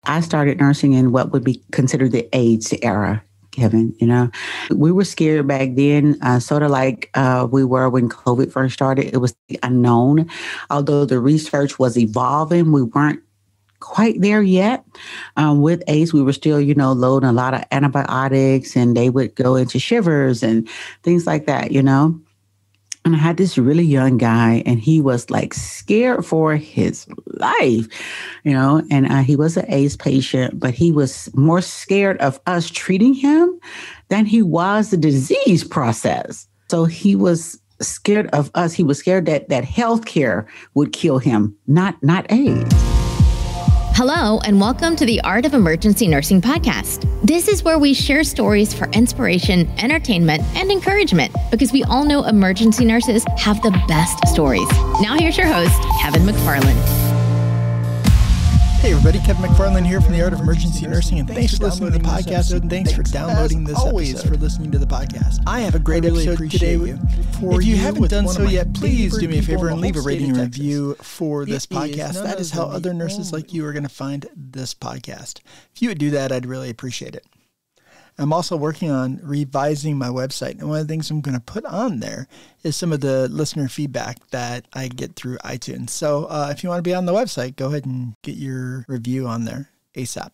I started nursing in what would be considered the AIDS era, Kevin. We were scared back then, sort of like we were when COVID first started. It was the unknown. Although the research was evolving, we weren't quite there yet. With AIDS, we were still, loading a lot of antibiotics, and they would go into shivers and things like that, And I had this really young guy, and he was like scared for his life, and he was an AIDS patient, but he was more scared of us treating him than he was the disease process. So he was scared of us. He was scared that healthcare would kill him, not AIDS. Hello, and welcome to the Art of Emergency Nursing podcast. This is where we share stories for inspiration, entertainment, and encouragement, because we all know emergency nurses have the best stories. Now here's your host, Kevin McFarland. Hey everybody, Kevin McFarland here from the Art of Emergency Nursing, and thanks for listening to the podcast, and thanks for downloading this episode. For listening to the podcast. I have a great episode today. If you haven't done so yet, please do me a favor and leave a rating and review for this podcast. That is how other nurses like you are going to find this podcast. If you would do that, I'd really appreciate it. I'm also working on revising my website, and one of the things I'm going to put on there is some of the listener feedback that I get through iTunes. So if you want to be on the website, go ahead and get your review on there ASAP.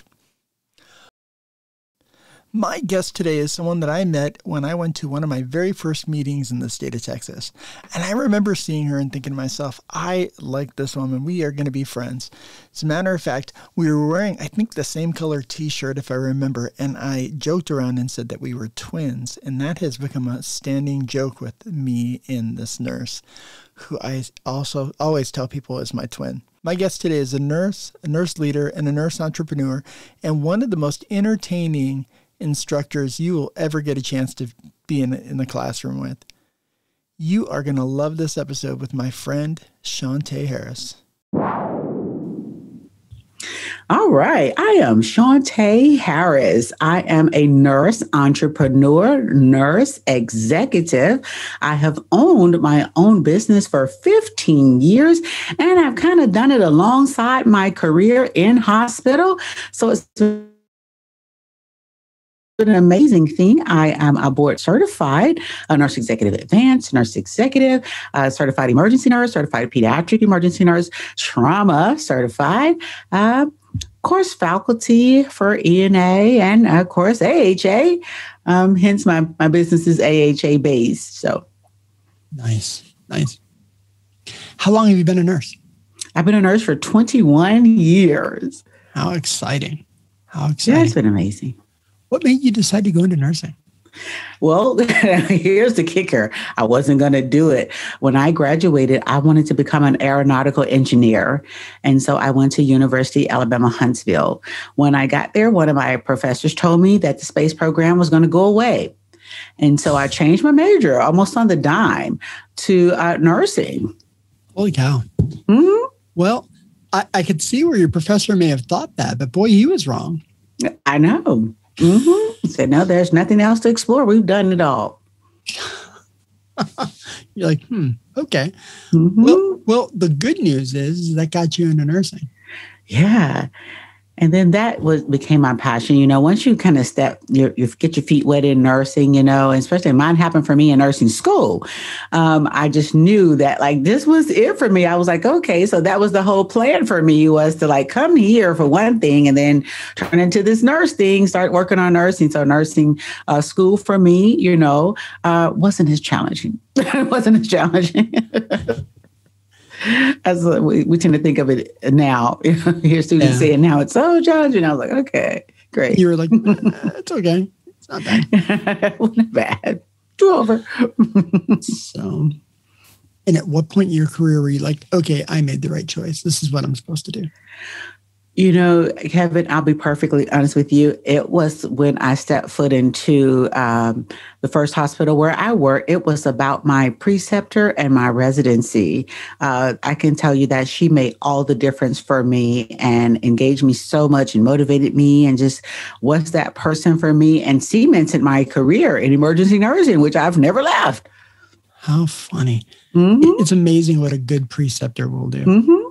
My guest today is someone that I met when I went to one of my very first meetings in the state of Texas. And I remember seeing her and thinking to myself, I like this woman. We are going to be friends. As a matter of fact, we were wearing, I think, the same color t-shirt, if I remember. And I joked around and said that we were twins. And that has become a standing joke with me and this nurse, who I also always tell people is my twin. My guest today is a nurse leader, and a nurse entrepreneur, and one of the most entertaining instructors you will ever get a chance to be in the classroom with. You are going to love this episode with my friend, Shawntay Harris. All right. I am Shawntay Harris. I am a nurse entrepreneur, nurse executive. I have owned my own business for 15 years, and I've kind of done it alongside my career in hospital. So it's an amazing thing. I am a board certified, a nurse executive advanced, nurse executive, certified emergency nurse, certified pediatric emergency nurse, trauma certified, course faculty for ENA, and of course AHA. Hence my business is AHA based. So nice. How long have you been a nurse? I've been a nurse for 21 years. How exciting. Yeah, it's been amazing. What made you decide to go into nursing? Well, here's the kicker. I wasn't going to do it. When I graduated, I wanted to become an aeronautical engineer. And so I went to University of Alabama, Huntsville. When I got there, one of my professors told me that the space program was going to go away. And so I changed my major almost on the dime to nursing. Holy cow. Mm-hmm. Well, I could see where your professor may have thought that, but boy, he was wrong. I know. Mm-hmm. He said, no, there's nothing else to explore. We've done it all. You're like, okay. Mm-hmm. Well, the good news is that got you into nursing. Yeah. And then that became my passion. Once you kind of you get your feet wet in nursing, and especially mine happened for me in nursing school. I just knew that this was it for me. I was like, okay, so that was the whole plan for me, was to come here for one thing and then turn into this nurse thing, start working on nursing. So nursing school for me, wasn't as challenging. It wasn't as challenging. As we tend to think of it now, hear students saying now it's so challenging. I was like, okay, great. You were like, it's okay. It's not bad. It wasn't bad. Do over. So, and at what point in your career were you like, okay, I made the right choice. This is what I'm supposed to do? Kevin, I'll be perfectly honest with you. It was when I stepped foot into the first hospital where I worked. It was about my preceptor and my residency. I can tell you that she made all the difference for me and engaged me so much and motivated me and just was that person for me and cemented my career in emergency nursing, which I've never left. How funny. Mm-hmm. It's amazing what a good preceptor will do. Mm-hmm.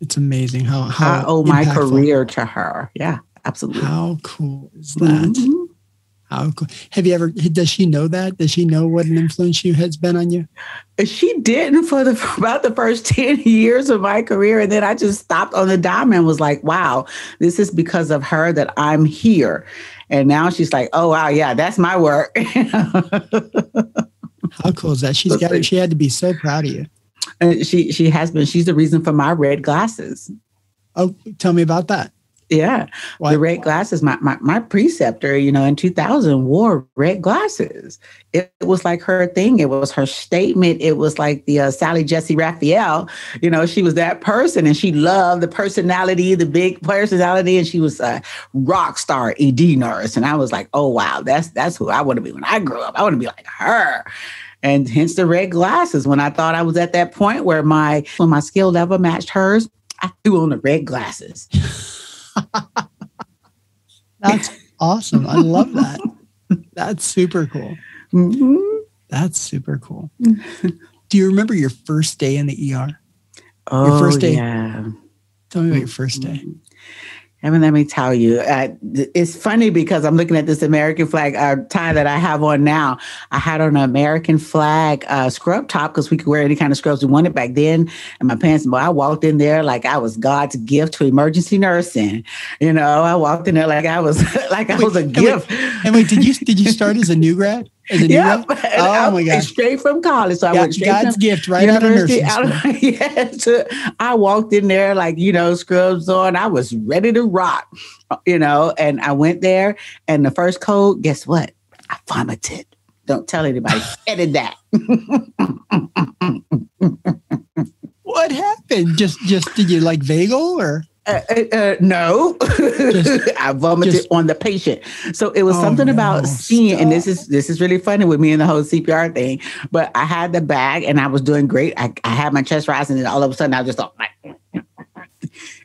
It's amazing how I owe my impactful. career to her. Yeah, absolutely. How cool is that? Mm-hmm. How cool. Does she know that? Does she know what an influence she has been on you? She didn't for about the first 10 years of my career. And then I just stopped on the dime and was like, wow, this is because of her that I'm here. And now she's like, oh, wow, yeah, that's my work. How cool is that? She had to be so proud of you. She has been. She's the reason for my red glasses. Oh, tell me about that. Yeah. What? The red glasses, my preceptor, in 2000 wore red glasses. It was like her thing. It was her statement. It was like the Sally Jesse Raphael, she was that person and she loved the personality, the big personality. And she was a rock star ED nurse. And I was like, oh, wow, that's who I want to be when I grow up. I want to be like her. And hence the red glasses. When I thought I was at that point where when my skill level matched hers, I threw on the red glasses. That's awesome. I love that. That's super cool. Mm-hmm. That's super cool. Do you remember your first day in the ER? Oh, your first day? Yeah. Tell me about your first day. Let me tell you, it's funny because I'm looking at this American flag tie that I have on now. I had on an American flag scrub top because we could wear any kind of scrubs we wanted back then. And my pants, I walked in there like I was God's gift to emergency nursing. I walked in there like I was a gift. Wait, did you start as a new grad? Yeah, oh my God! Straight from college, so I went straight God's from gift, right out of nursing school. Yes, I walked in there like scrubs on. I was ready to rock, and I went there. And the first code, guess what? I vomited. Don't tell anybody. Edit that. What happened? Just did you like vagal or? No, I vomited on the patient. So it was something about seeing, and this is really funny with me and the whole CPR thing. But I had the bag and I was doing great. I had my chest rising, and all of a sudden I just thought,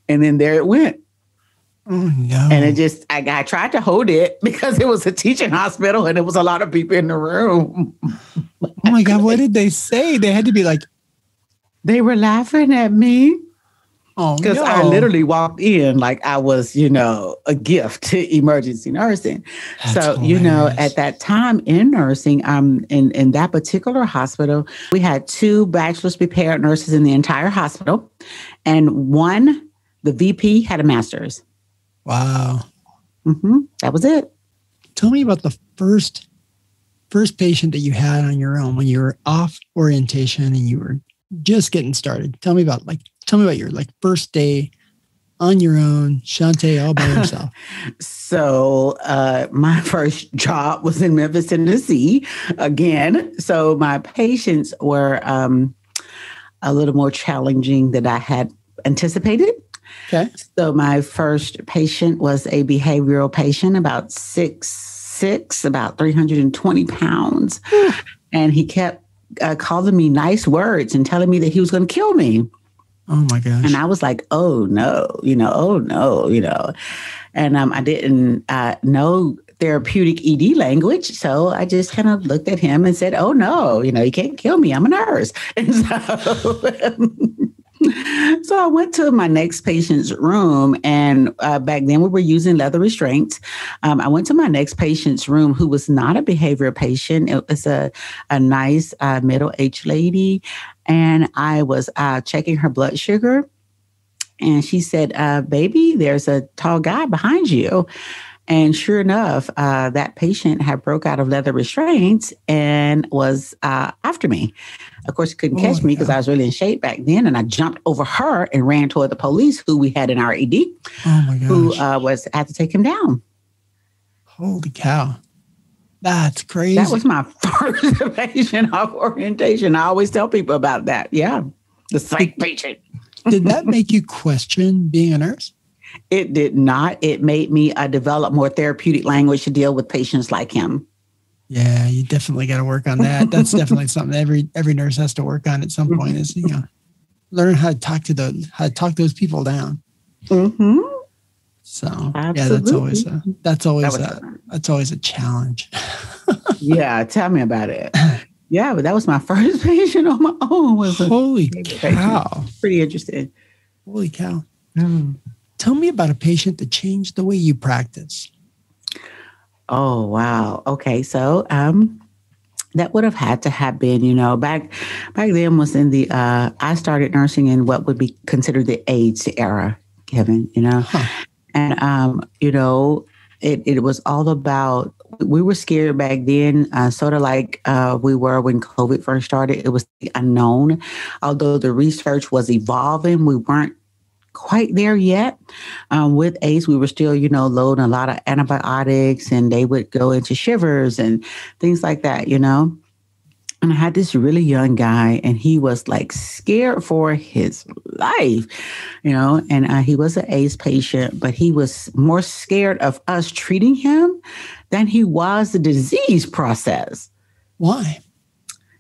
and then there it went. Oh no! And it just, I tried to hold it because it was a teaching hospital and there was a lot of people in the room. Oh my God! What did they say? They had to be like, they were laughing at me. Oh, because I literally walked in like I was, a gift to emergency nursing. That's so, hilarious. at that time in nursing, in that particular hospital, we had 2 bachelor's prepared nurses in the entire hospital. And one, the VP, had a master's. Wow. Mm-hmm. That was it. Tell me about the first patient that you had on your own when you were off orientation and you were just getting started. Tell me about your first day on your own, Shawntay, all by yourself. So my first job was in Memphis, Tennessee again. So my patients were a little more challenging than I had anticipated. Okay. So my first patient was a behavioral patient, about 6'6", about 320 pounds. And he kept calling me nice words and telling me that he was going to kill me. Oh my gosh. And I was like, oh no, oh no, and I didn't know therapeutic ED language. So I just kind of looked at him and said, oh no, you can't kill me. I'm a nurse. And so I went to my next patient's room, and back then we were using leather restraints. I went to my next patient's room, who was not a behavioral patient. It was a nice middle-aged lady, and I was checking her blood sugar, and she said, baby, there's a tall guy behind you. And sure enough, that patient had broke out of leather restraints and was after me. Of course, he couldn't catch me because I was really in shape back then. And I jumped over her and ran toward the police, who we had in our ED, who had to take him down. Holy cow. That's crazy. That was my first patient off orientation. I always tell people about that. Yeah. The psych patient. Did that make you question being a nurse? It did not. It made me develop more therapeutic language to deal with patients like him. Yeah, you definitely got to work on that. That's definitely something every nurse has to work on at some point. Is learn how to talk those people down. Mm-hmm. So absolutely. Yeah, that's always a challenge. Yeah, tell me about it. Yeah, but that was my first patient on my own. Holy cow! Pretty interesting. Holy cow. Tell me about a patient that changed the way you practice. Oh, wow. Okay. So, that would have had to have been, back then was in the, I started nursing in what would be considered the AIDS era, Kevin, and, it was all about, we were scared back then, sort of like we were when COVID first started. It was the unknown. Although the research was evolving, we weren't quite there yet. With AIDS, we were still, loading a lot of antibiotics, and they would go into shivers and things like that, And I had this really young guy, and he was like scared for his life, and he was an AIDS patient, but he was more scared of us treating him than he was the disease process. Why?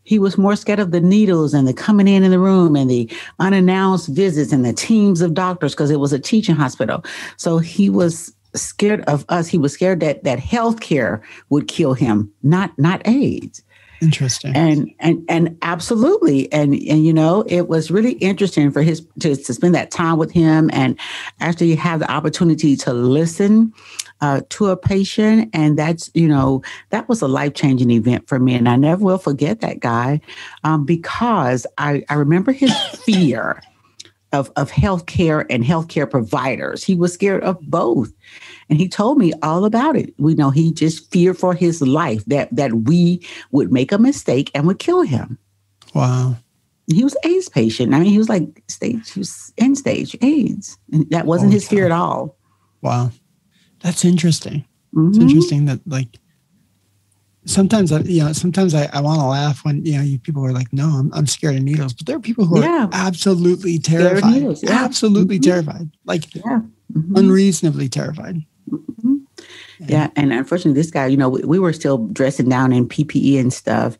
He was more scared of the needles and the coming in the room and the unannounced visits and the teams of doctors, because it was a teaching hospital. So he was scared of us. He was scared that healthcare would kill him, not AIDS. Interesting. And absolutely. And it was really interesting for to spend that time with him and actually have the opportunity to listen to a patient. And that's, that was a life-changing event for me. And I never will forget that guy because I remember his fear of healthcare and healthcare providers. He was scared of both. And he told me all about it. We know he just feared for his life that we would make a mistake and would kill him. Wow. He was an AIDS patient. I mean, he was end stage AIDS. And that wasn't his fear at all. Wow. That's interesting. Mm-hmm. It's interesting that sometimes I want to laugh when, people are like, no, I'm scared of needles, but there are people who are absolutely terrified, absolutely terrified, unreasonably terrified. Mm-hmm. Yeah. And unfortunately, this guy, we were still dressing down in PPE and stuff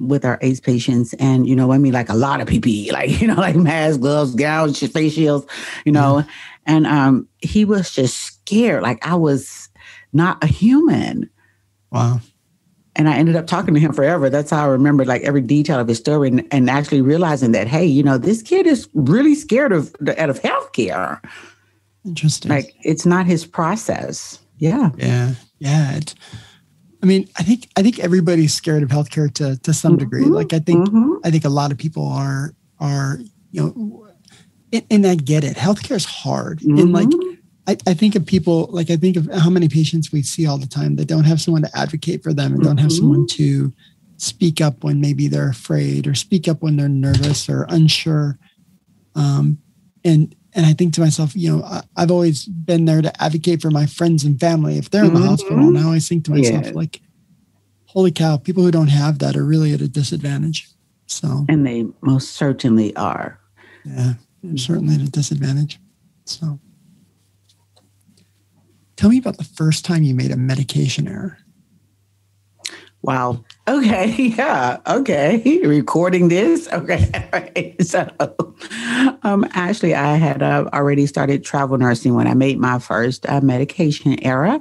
with our AIDS patients. And, like a lot of PPE, like masks, gloves, gowns, face shields, and he was just scared. Like I was not a human. Wow. And I ended up talking to him forever. That's how I remember every detail of his story and actually realizing that, hey, this kid is really scared of healthcare. Interesting. Like it's not his process. Yeah. Yeah. Yeah. I think everybody's scared of healthcare to some degree. Like I think a lot of people are, and I get it. Healthcare is hard. And I think of people, I think of how many patients we see all the time that don't have someone to advocate for them and don't have someone to speak up when maybe they're afraid or speak up when they're nervous or unsure. And I think to myself, I've always been there to advocate for my friends and family if they're in the hospital. And I always think to myself, holy cow, people who don't have that are really at a disadvantage. So, and they most certainly are. Yeah, they're certainly at a disadvantage. So, tell me about the first time you made a medication error. Wow. Okay. Yeah. Okay. Recording this. Okay. Right. So, actually, I had already started travel nursing when I made my first medication error,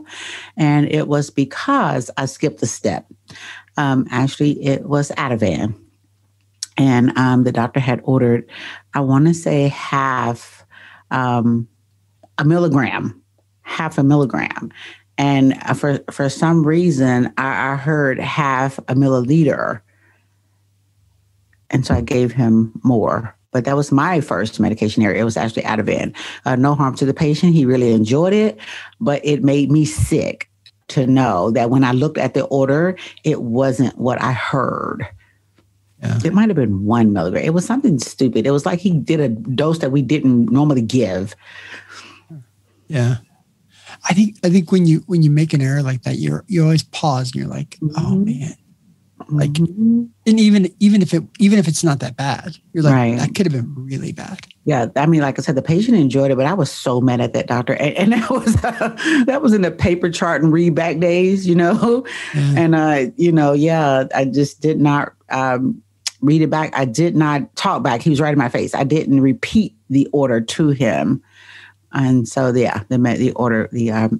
and it was because I skipped a step. Actually, it was Ativan, and the doctor had ordered, I want to say half a milligram. And for some reason, I heard half a milliliter. And so I gave him more. But that was my first medication error. It was actually Ativan. No harm to the patient. He really enjoyed it. But it made me sick to know that when I looked at the order, it wasn't what I heard. Yeah. It might have been 1 milligram. It was something stupid. It was like he did a dose that we didn't normally give. Yeah. I think when you make an error like that, you always pause and you're like, oh man, and even if it's not that bad, you're like, that could have been really bad. Yeah, I mean, like I said, the patient enjoyed it, but I was so mad at that doctor, and that was in the paper chart and read back days, and I just did not read it back. I did not talk back. He was right in my face. I didn't repeat the order to him. And so, the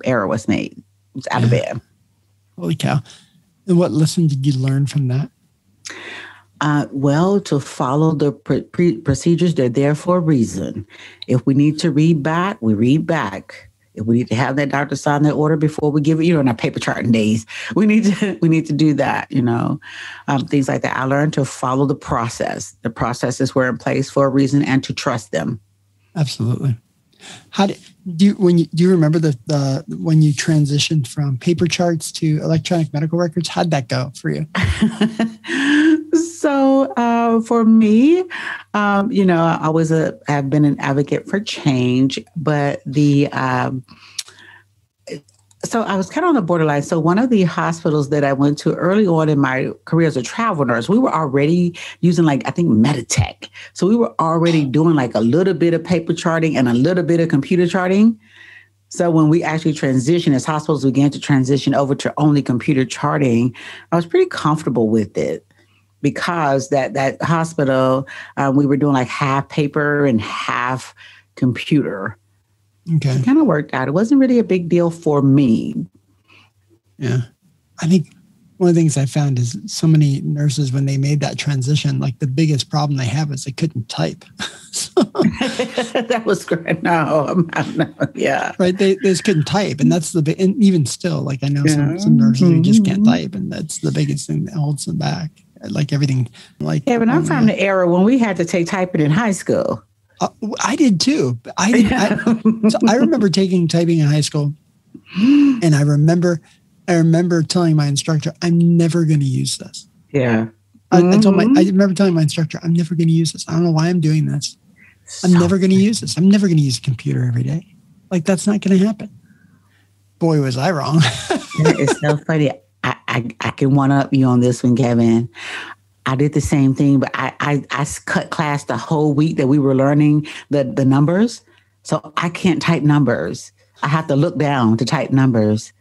error was made. It's out of bed. Holy cow. And what lesson did you learn from that? Well, to follow the procedures, they're there for a reason. If we need to read back, we read back. If we need to have that doctor sign that order before we give it, in our paper charting days, we need to do that, things like that. I learned to follow the process. The processes were in place for a reason and to trust them. Absolutely. How do you remember the when you transitioned from paper charts to electronic medical records? How'd that go for you? So for me, I always have been an advocate for change, but so I was kind of on the borderline. So one of the hospitals that I went to early on in my career as a travel nurse, we were already using I think Meditech. So we were already doing a little bit of paper charting and a little bit of computer charting. So when we actually transitioned, as hospitals began to transition over to only computer charting, I was pretty comfortable with it because that hospital, we were doing half paper and half computer. Okay. It kind of worked out. It wasn't really a big deal for me. Yeah. I think one of the things I found is so many nurses, when they made that transition, the biggest problem they have is they couldn't type. That was great. No, yeah. Right. They just couldn't type. And that's and even still, I know some nurses who just can't type. And that's the biggest thing that holds them back. Everything. Yeah, but I'm from the era when we had to take typing in high school. I did too. So I remember taking typing in high school, and I remember telling my instructor, "I'm never going to use this." Yeah, I remember telling my instructor, "I'm never going to use this. I don't know why I'm doing this. I'm never going to use this. I'm never going to use a computer every day. That's not going to happen." Boy, was I wrong. It's so funny. I can one up you on this one, Kevin. I did the same thing, but I cut class the whole week that we were learning the numbers. So I can't type numbers. I have to look down to type numbers.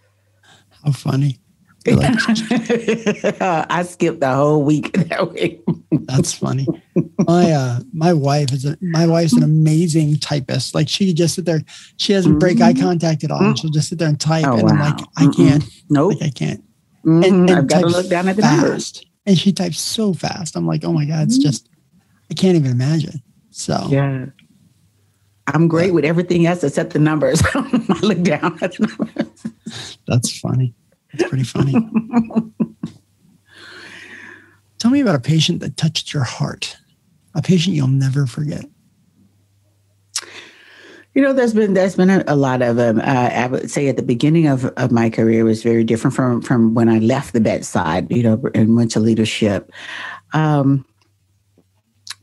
How funny. I skipped the whole week that week. That's funny. My wife's an amazing typist. She could just sit there. She doesn't break eye contact at all. And she'll just sit there and type. Oh, and wow. I'm I can't. Nope. I can't. And I've got to look down at the numbers. And she types so fast. I'm oh my God, it's just, I can't even imagine. So yeah, I'm great with everything else except the numbers. I look down at the numbers. That's funny. That's pretty funny. Tell me about a patient that touched your heart, a patient you'll never forget. There's been a lot of them. I would say at the beginning of my career was very different from when I left the bedside, and went to leadership.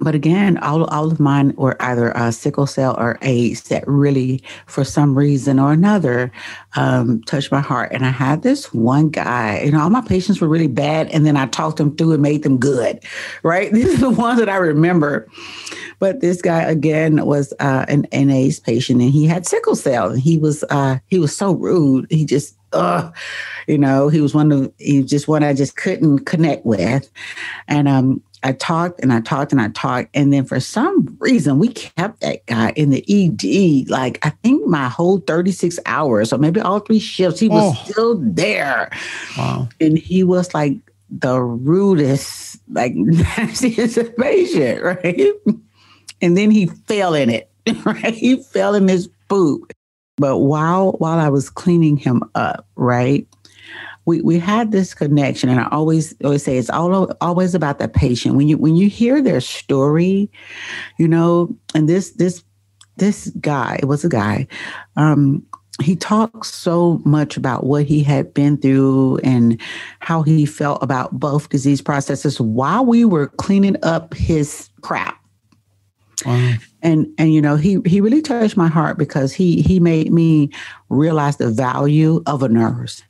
But again, all of mine were either sickle cell or AIDS that really, for some reason or another, touched my heart. And I had this one guy, all my patients were really bad. And then I talked them through and made them good, right? These are the ones that I remember. But this guy, again, was an AIDS patient, and he had sickle cell. And he was so rude. He just, he was just one I just couldn't connect with. And I talked. And then for some reason, we kept that guy in the ED, I think my whole 36 hours, or maybe all 3 shifts, he was still there. Wow. And he was the rudest, nastiest patient, right? And then he fell in it, right? He fell in his poop. But while I was cleaning him up, right, we had this connection, and I always say it's always about the patient. When you hear their story, and this guy, it was a guy, he talked so much about what he had been through and how he felt about both disease processes while we were cleaning up his crap. Wow. And he really touched my heart because he made me realize the value of a nurse.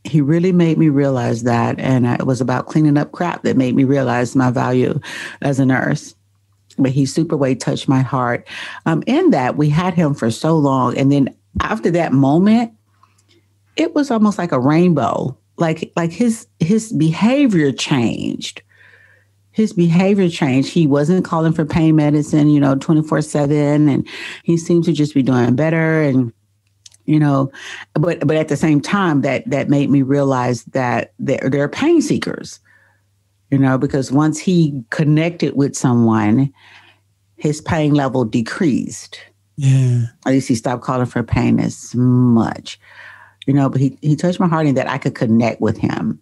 He really made me realize that. And it was about cleaning up crap that made me realize my value as a nurse. But he super way touched my heart. In that we had him for so long. And then after that moment, it was almost like a rainbow. Like his behavior changed. He wasn't calling for pain medicine, 24/7. And he seemed to just be doing better. And you know, but at the same time, that made me realize that they're pain seekers, you know, because once he connected with someone, his pain level decreased. Yeah. At least he stopped calling for pain as much, you know, but he touched my heart in that I could connect with him.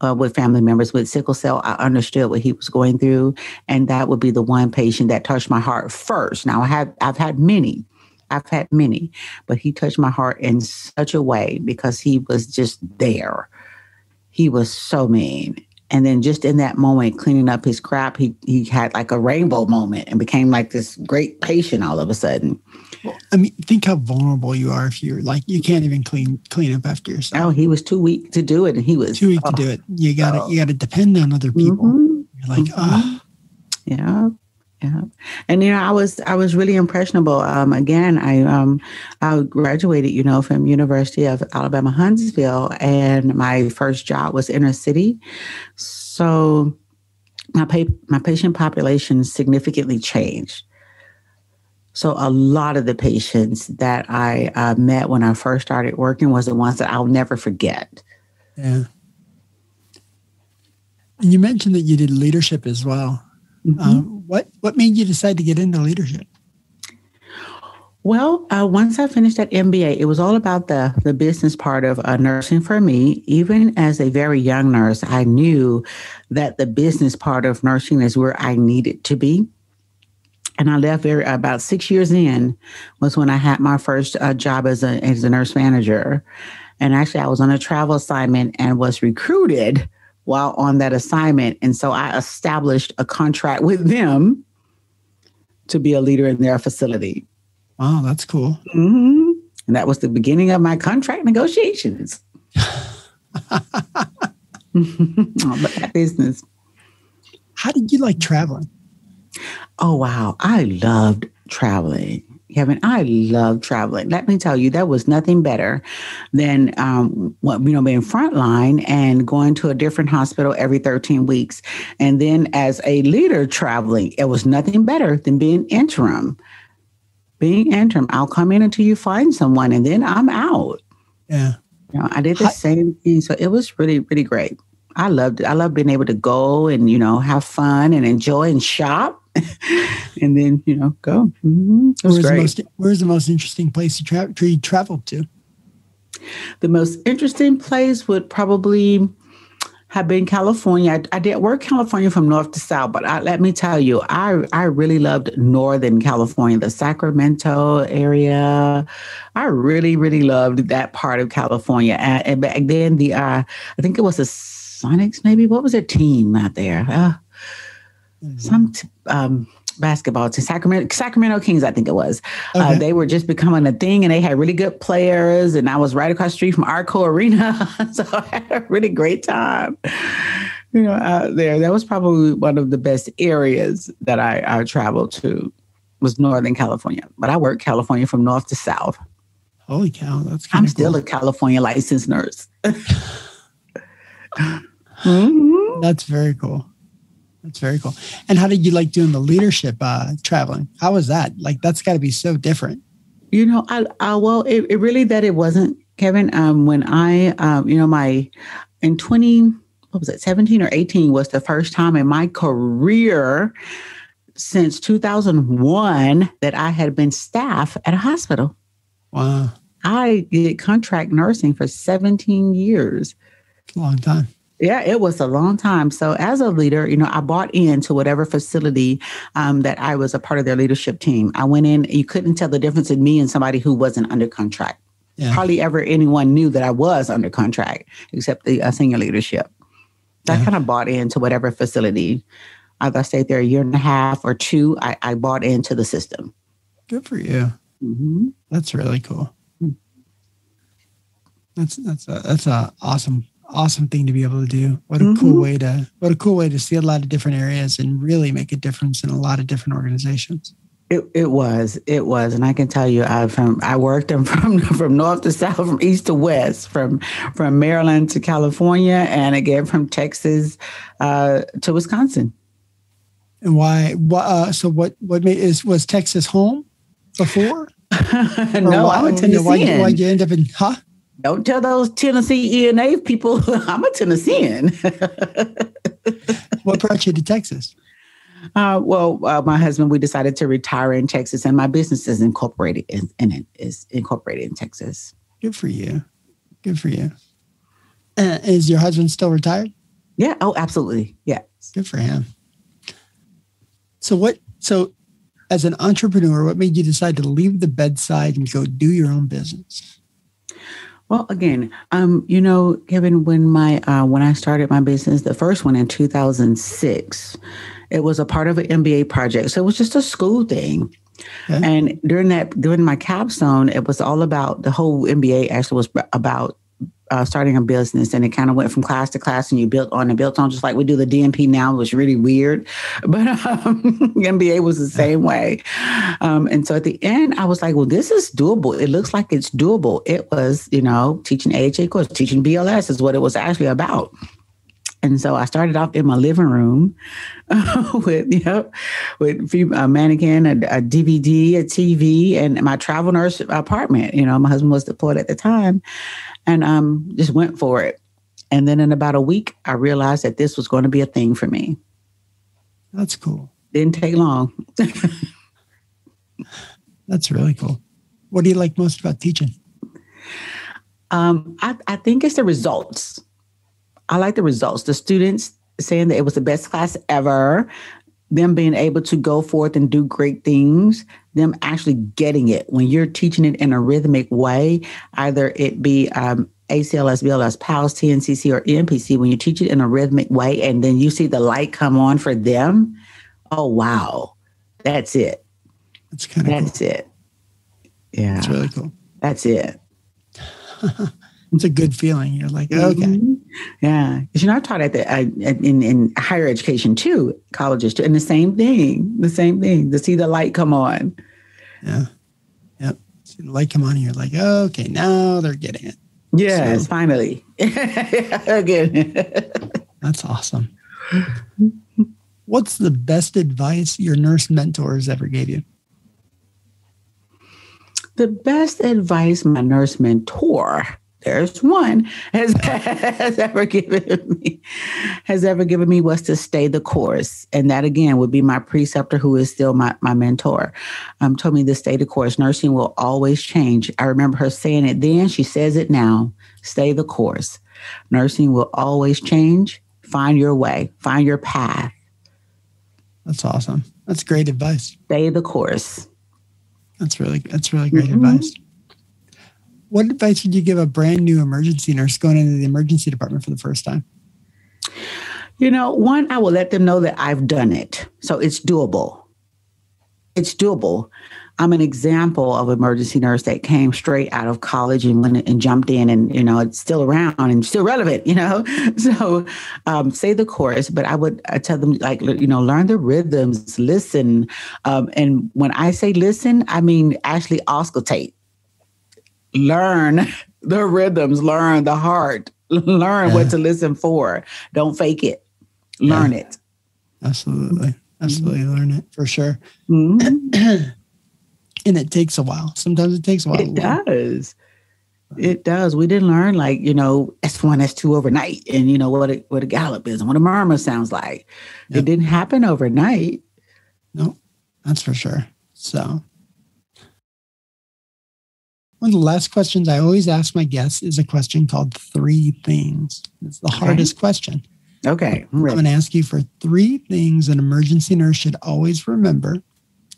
With family members with sickle cell, I understood what he was going through, and that would be the one patient that touched my heart first. Now I've had many, but he touched my heart in such a way because he was just there. He was so mean, and then just in that moment, cleaning up his crap, he had like a rainbow moment and became like this great patient all of a sudden. Well, I mean, think how vulnerable you are if you're like, you can't even clean up after yourself. Oh, he was too weak to do it. And he was too weak to do it. You gotta depend on other people. Mm-hmm. You're like, yeah. Yeah. And, you know, I was really impressionable. Again, I graduated, you know, from University of Alabama, Huntsville, and my first job was inner city. So my patient population significantly changed. So a lot of the patients that I met when I first started working was the ones that I'll never forget. Yeah. And you mentioned that you did leadership as well. Mm-hmm. What made you decide to get into leadership? Well, once I finished that MBA, it was all about the business part of nursing for me. Even as a very young nurse, I knew that the business part of nursing is where I needed to be. And I left about 6 years in was when I had my first job as a nurse manager. And actually, I was on a travel assignment and was recruited while on that assignment. And so I established a contract with them to be a leader in their facility. Wow, that's cool. Mm-hmm. And that was the beginning of my contract negotiations. But that business. How did you like traveling? Oh, wow. I loved traveling. Kevin, I love traveling. Let me tell you, there was nothing better than, being frontline and going to a different hospital every 13 weeks. And then as a leader traveling, it was nothing better than being interim. I'll come in until you find someone and then I'm out. Yeah. You know, I did the same thing. So it was really, really great. I loved it. I love being able to go and, you know, have fun and enjoy and shop and then, you know, go. Mm-hmm. It was great. Where's the most interesting place you traveled to? The most interesting place would probably have been California. I did work California from north to south, but let me tell you, I really loved Northern California, the Sacramento area. I really, really loved that part of California. And back then, I think it was the Sonics, maybe. What was their team out there? Some basketball team, Sacramento Kings, I think it was. Okay. They were just becoming a thing, and they had really good players. And I was right across the street from Arco Arena, so I had a really great time. You know, out there. That was probably one of the best areas that I traveled to. Was Northern California, but I worked California from north to south. Holy cow, that's I'm still a California licensed nurse. Mm-hmm. That's very cool. That's very cool. And how did you like doing the leadership traveling? How was that? Like, that's got to be so different. You know, it really that it wasn't, Kevin. When I, in 17 or 18 was the first time in my career since 2001 that I had been staff at a hospital. Wow. I did contract nursing for 17 years. It's a long time. Yeah, it was a long time. So as a leader, you know, I bought into whatever facility that I was a part of their leadership team. I went in, you couldn't tell the difference in me and somebody who wasn't under contract. Yeah. Hardly ever anyone knew that I was under contract except the senior leadership. So I kind of bought into whatever facility. Either I stayed there a year and a half or two, I bought into the system. Good for you. Mm-hmm. That's really cool. That's a awesome thing to be able to do. What a cool way to see a lot of different areas and really make a difference in a lot of different organizations. It was, and I can tell you, I worked them from north to south, from east to west, from Maryland to California, and again from Texas to Wisconsin. And why? So what was Texas home before? No, I'm a Tennessean. Why'd you end up in, Don't tell those Tennessee ENA people I'm a Tennessean. What brought you to Texas? My husband, we decided to retire in Texas, and my business is incorporated in Texas. Good for you. Good for you. Is your husband still retired? Yeah. Oh, absolutely. Yeah. Good for him. So as an entrepreneur, what made you decide to leave the bedside and go do your own business? Well, again, Kevin, when I started my business, the first one in 2006, it was a part of an MBA project. So it was just a school thing. Okay. And during my capstone, it was all about, the whole MBA actually was about starting a business, and it kind of went from class to class, and you built on, just like we do the DNP now. It was really weird, but MBA was the same way. And so at the end, I was like, well, this is doable. It looks like it's doable. It was, teaching AHA course, teaching BLS is what it was actually about. And so I started off in my living room with a mannequin, a DVD, a TV, and my travel nurse apartment. My husband was deployed at the time, and just went for it. And then in about a week, I realized that this was going to be a thing for me. That's cool. Didn't take long. That's really cool. What do you like most about teaching? I think it's the results. I like the results. The students saying that it was the best class ever, them being able to go forth and do great things, them actually getting it. When you're teaching it in a rhythmic way, either it be ACLS, BLS, PALS, TNCC, or NPC, when you teach it in a rhythmic way and then you see the light come on for them, oh, wow, that's it. That's kind of cool. That's it. Yeah. That's really cool. That's it. It's a good feeling. You're like, okay. Mm-hmm. Yeah. Because, I taught in higher education too, colleges too. And the same thing, to see the light come on. Yeah. Yep. See the light come on and you're like, okay, now they're getting it. Yes, so, finally. Again. That's awesome. What's the best advice your nurse mentors ever gave you? The best advice my nurse mentor, there's one, has ever given me was to stay the course. And that, again, would be my preceptor, who is still my mentor, told me to stay the course. Nursing will always change. I remember her saying it then. She says it now. Stay the course. Nursing will always change. Find your way. Find your path. That's awesome. That's great advice. Stay the course. That's really great advice. What advice would you give a brand new emergency nurse going into the emergency department for the first time? One, I will let them know that I've done it. So it's doable. It's doable. I'm an example of emergency nurse that came straight out of college and went and jumped in, and, it's still around and still relevant, So say the course, but I tell them, learn the rhythms, listen. And when I say listen, I mean actually auscultate. Learn the rhythms, learn the heart, learn what to listen for. Don't fake it. Learn it. Absolutely. Mm-hmm. Learn it for sure. Mm-hmm. And it takes a while. Sometimes it takes a while. It does. It does. We didn't learn S1, S2 overnight, and what a gallop is and what a murmur sounds like. Yep. It didn't happen overnight. No, that's for sure. So one of the last questions I always ask my guests is a question called 3 things. It's the hardest question. Okay. I'm going to ask you for 3 things an emergency nurse should always remember.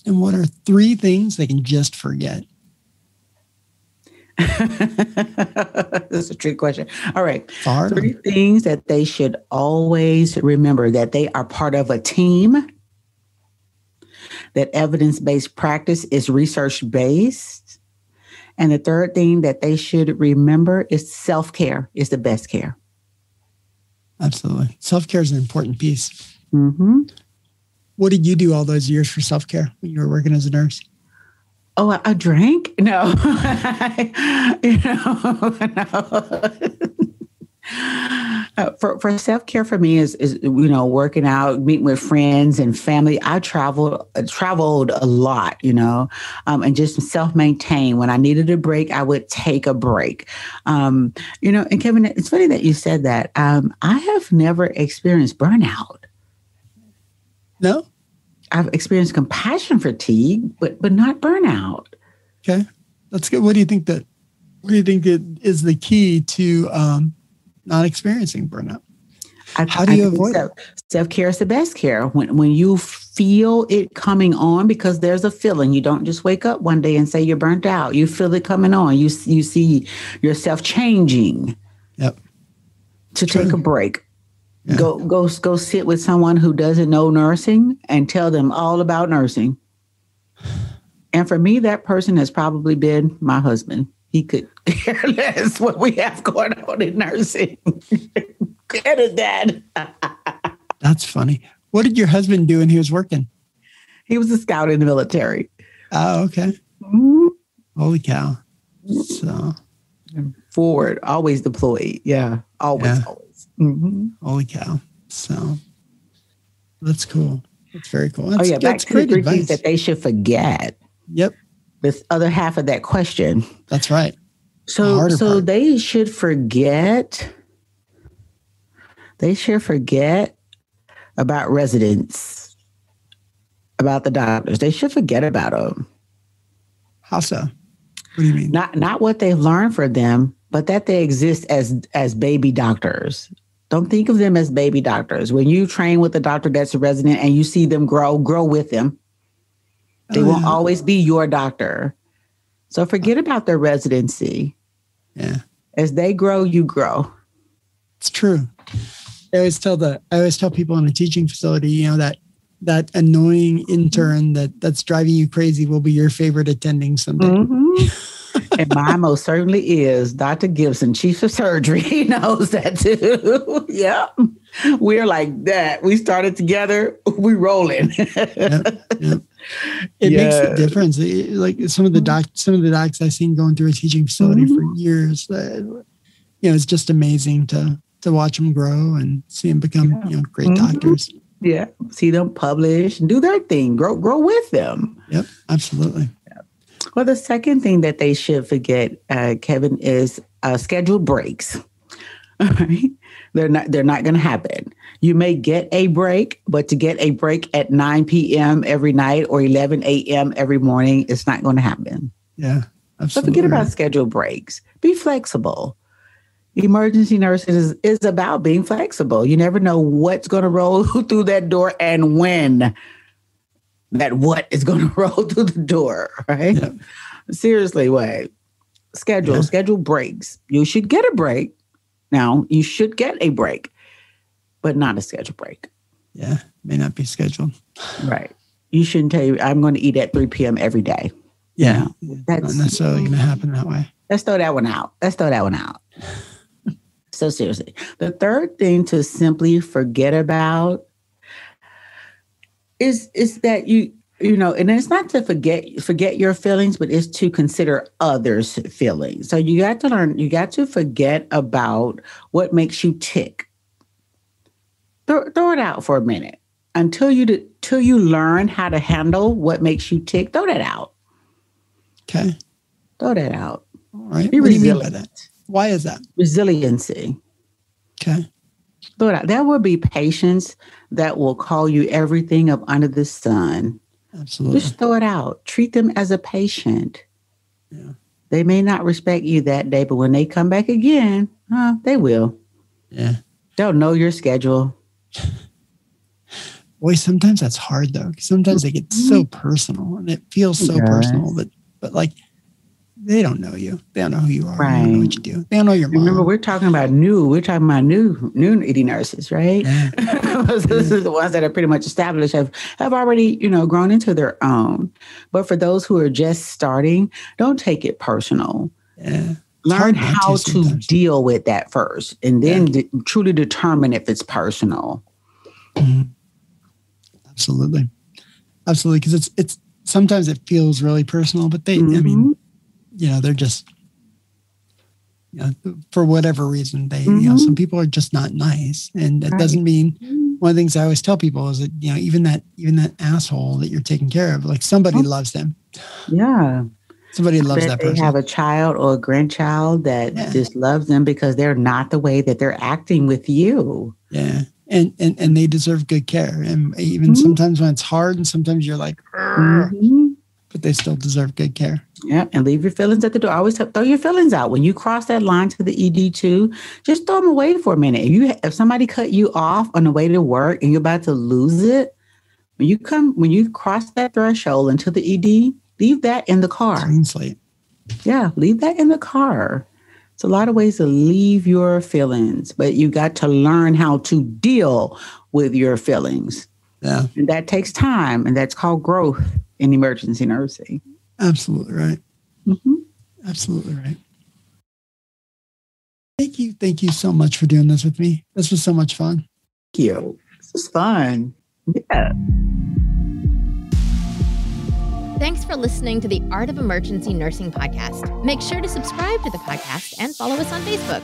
And what are 3 things they can just forget? That's a trick question. All right. 3 things that they should always remember: that they are part of a team, that evidence-based practice is research-based, and the third thing that they should remember is self-care is the best care. Absolutely. Self-care is an important piece. Mm-hmm. What did you do all those years for self-care when you were working as a nurse? Oh, I drank? No. No. For self-care for me is working out, meeting with friends and family. I traveled a lot, and just self-maintain. When I needed a break, I would take a break. And Kevin, it's funny that you said that. I have never experienced burnout. No? I've experienced compassion fatigue, but not burnout. Okay. That's good. What do you think is the key to not experiencing burnout? How do you avoid it? Self-care is the best care. When you feel it coming on, because there's a feeling. You don't just wake up one day and say you're burnt out. You feel it coming on. You see yourself changing. Yep. To take a break. Yeah. Go sit with someone who doesn't know nursing and tell them all about nursing. And for me, that person has probably been my husband. He could care less what we have going on in nursing. Edit that. That's funny. What did your husband do when he was working? He was a scout in the military. Oh, okay. Mm-hmm. Holy cow. So forward, always deployed. Yeah, always. Mm-hmm. Holy cow. So that's cool. That's very cool. Back to the three things that they should forget. Yep. This other half of that question. That's right. So they should forget. They should forget about residents, about the doctors. They should forget about them. How so? What do you mean? Not what they've learned for them, but that they exist as baby doctors. Don't think of them as baby doctors. When you train with a doctor that's a resident and you see them grow with them. They won't always be your doctor. So forget about their residency. Yeah. As they grow, you grow. It's true. I always tell people in a teaching facility, that annoying intern that's driving you crazy will be your favorite attending someday. Mm-hmm. And mine most certainly is. Dr. Gibson, chief of surgery, he knows that too. Yeah. We're like that. We started together. We rolling. Yep. It makes a difference. Like some of the docs I've seen going through a teaching facility for years. It's just amazing to watch them grow and see them become great doctors. Yeah, see them publish and do their thing. Grow with them. Yep, absolutely. Yeah. Well, the second thing that they should forget, Kevin, is scheduled breaks. All right, they're not going to happen. You may get a break, but to get a break at 9 p.m. every night or 11 a.m. every morning, it's not going to happen. Yeah, absolutely. So forget about scheduled breaks. Be flexible. Emergency nursing is about being flexible. You never know what's going to roll through that door and when that what is going to roll through the door, right? Yep. Seriously, wait. Schedule breaks. You should get a break. Now, you should get a break, but not a scheduled break. Yeah, may not be scheduled. Right. You shouldn't tell you, I'm going to eat at 3 p.m. every day. Yeah, that's not necessarily going to happen that way. Let's throw that one out. So seriously, the third thing to simply forget about is that and it's not to forget your feelings, but it's to consider others' feelings. So you got to forget about what makes you tick. Throw it out for a minute until you learn how to handle what makes you tick. Throw that out. Okay. Throw that out. All right. Be resilient. What do you mean by that? Why is that? Resiliency. Okay. Throw it out. There will be patients that will call you everything up under the sun. Absolutely. Just throw it out. Treat them as a patient. Yeah. They may not respect you that day, but when they come back again, they will. Yeah. They'll know your schedule. Boy, sometimes that's hard though. Sometimes they get so personal and it feels so personal, but like they don't know you. They don't know who you are. Right. They don't know what you do. They don't know your mom. Remember, we're talking about new ED nurses, right? Yeah. This is the ones that are pretty much established, have already, grown into their own. But for those who are just starting, don't take it personal. Yeah. Learn how to deal with that first, and then truly determine if it's personal. Mm-hmm. Absolutely. Because it's sometimes it feels really personal, but they, I mean, they're just, for whatever reason, they, some people are just not nice. And that doesn't mean, one of the things I always tell people is that, even that asshole that you're taking care of, like somebody loves them. Yeah. Somebody loves that person. They have a child or a grandchild that just loves them because they're not the way that they're acting with you. Yeah. And they deserve good care. And even sometimes when it's hard and sometimes you're like, but they still deserve good care. Yeah. And leave your feelings at the door. Always throw your feelings out. When you cross that line to the ED too, just throw them away for a minute. If somebody cut you off on the way to work and you're about to lose it, when you cross that threshold into the ED, leave that in the car. Clean slate. Yeah. Leave that in the car. It's a lot of ways to leave your feelings, but you got to learn how to deal with your feelings. Yeah. And that takes time, and that's called growth in emergency nursing. Absolutely right. Absolutely right. Thank you so much for doing this with me. This was so much fun. Thank you. This was fun. Yeah. Thanks for listening to the Art of Emergency Nursing podcast. Make sure to subscribe to the podcast and follow us on Facebook.